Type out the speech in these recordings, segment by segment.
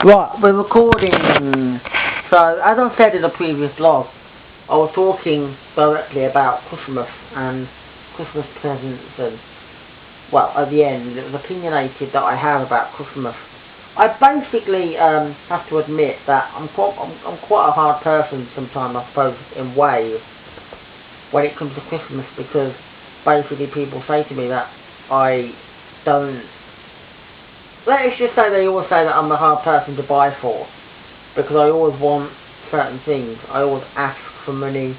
Right, we're recording. So, as I said in the previous log, I was talking directly about Christmas and Christmas presents and, well, at the end, it was opinionated that I have about Christmas. I basically have to admit that I'm quite a hard person sometimes, I suppose, in ways, when it comes to Christmas, because basically people say to me that I don't... Let's just say they always say that I'm a hard person to buy for, because I always want certain things. I always ask for money,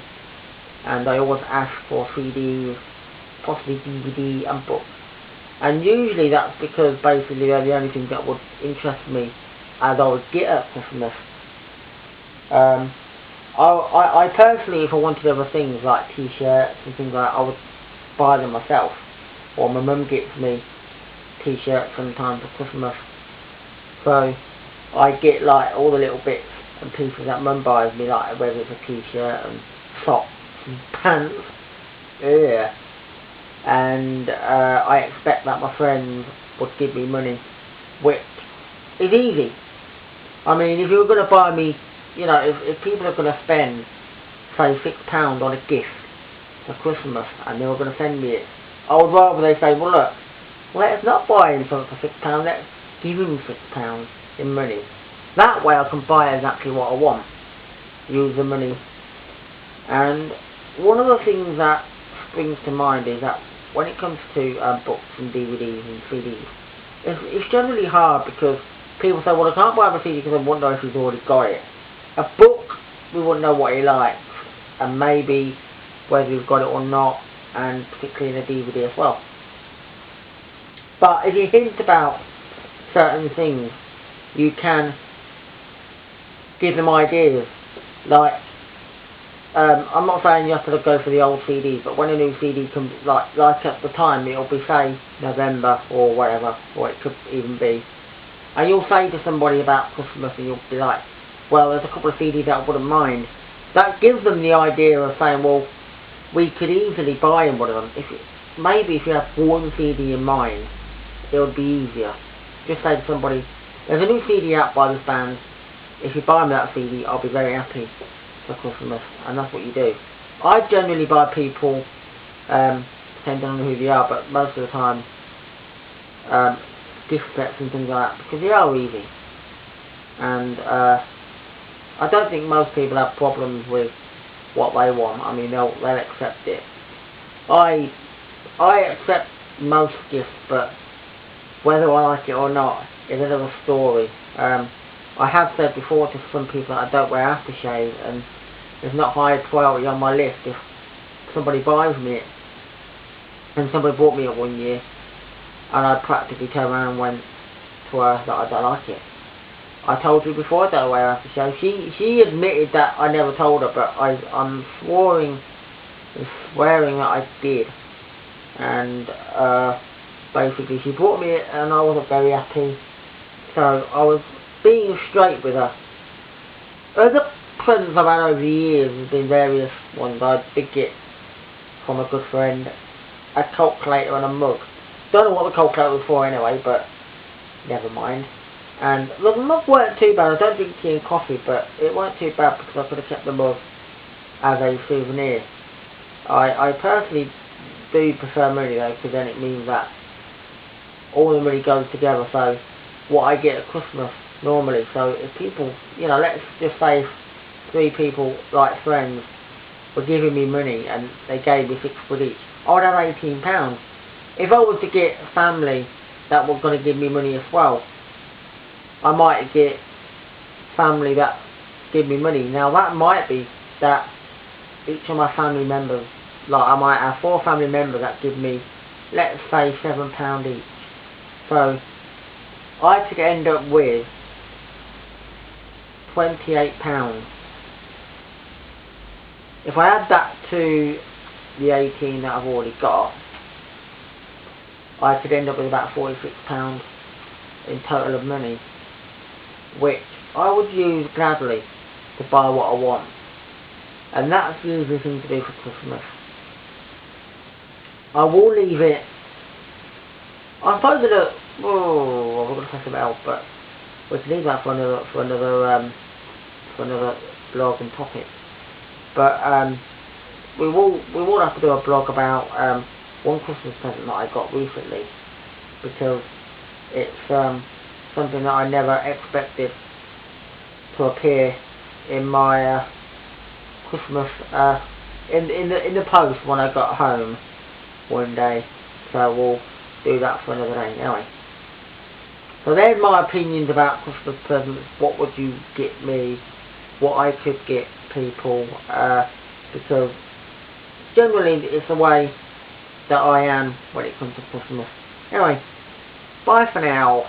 and I always ask for CDs, possibly DVD and books. And usually that's because basically they're the only things that would interest me as I would get at Christmas. I personally, if I wanted other things like t-shirts and things like that, I would buy them myself. Or my mum gets me t-shirts sometimes for Christmas. So I get like all the little bits and pieces that mum buys me, like whether it's a t-shirt and socks and pants. Yeah. And I expect that my friends would give me money, which is easy. I mean, if you were going to buy me, you know, if people are going to spend, say, £6 on a gift for Christmas and they were going to send me it, I would rather they say, well look, let's not buy him something for £6, let's give him £6 in money. That way I can buy exactly what I want, use the money. And one of the things that springs to mind is that when it comes to books and DVDs and CDs, it's generally hard because people say, well, I can't buy a CD because I won't know if he's already got it. A book, we wouldn't know what he likes, and maybe whether he's got it or not, and particularly in a DVD as well. But if you hint about certain things, you can give them ideas. Like, I'm not saying you have to go for the old CD, but when a new CD comes, like at the time, it'll be, say, November or whatever, or it could even be, and you'll say to somebody about Christmas, and you'll be like, well, there's a couple of CDs that I wouldn't mind. That gives them the idea of saying, well, we could easily buy them one of them. Maybe if you have one CD in mind, it would be easier. Just say to somebody, there's a new CD out by this band, if you buy me that CD, I'll be very happy for Christmas, and that's what you do. I generally buy people, depending on who they are, but most of the time, gift sets and things like that, because they are easy. And I don't think most people have problems with what they want. I mean, they'll accept it. I accept most gifts, but whether I like it or not is another story. I have said before to some people that I don't wear aftershave, and it's not high priority on my list if somebody buys me it. And somebody bought me it one year, and I practically turned around and went to her that I don't like it. I told you before I don't wear aftershave. She admitted that I never told her, but I'm swearing that I did. And basically she bought me it, and I wasn't very happy. So I was being straight with her. The presents I've had over the years have been various ones. I did get from a good friend a calculator and a mug. Don't know what the calculator was for anyway, but never mind. And the mug weren't too bad. I don't drink tea and coffee, but it weren't too bad because I could have kept the mug as a souvenir. I personally do prefer money though, because then it means that all the money goes together. So what I get at Christmas normally, so if people, you know, let's just say if 3 people, like friends, were giving me money and they gave me £6 each, I would have £18. If I was to get family that were going to give me money as well, I might get family that give me money. Now that might be that each of my family members, like I might have 4 family members that give me, let's say, £7 each. So I could end up with £28. If I add that to the 18 that I've already got, I could end up with about £46 in total of money, which I would use gladly to buy what I want. And that's the easy thing to do for Christmas. I will leave it. I suppose that, oh, I'm going to press a bell, but we can leave that for another blog and topic. But we will have to do a blog about one Christmas present that I got recently, because it's something that I never expected to appear in my Christmas in the post when I got home one day. So we'll do that for another day. Anyway, so there's my opinions about Christmas presents. What would you get me? What I could get people? Because generally it's the way that I am when it comes to Christmas. Anyway, bye for now.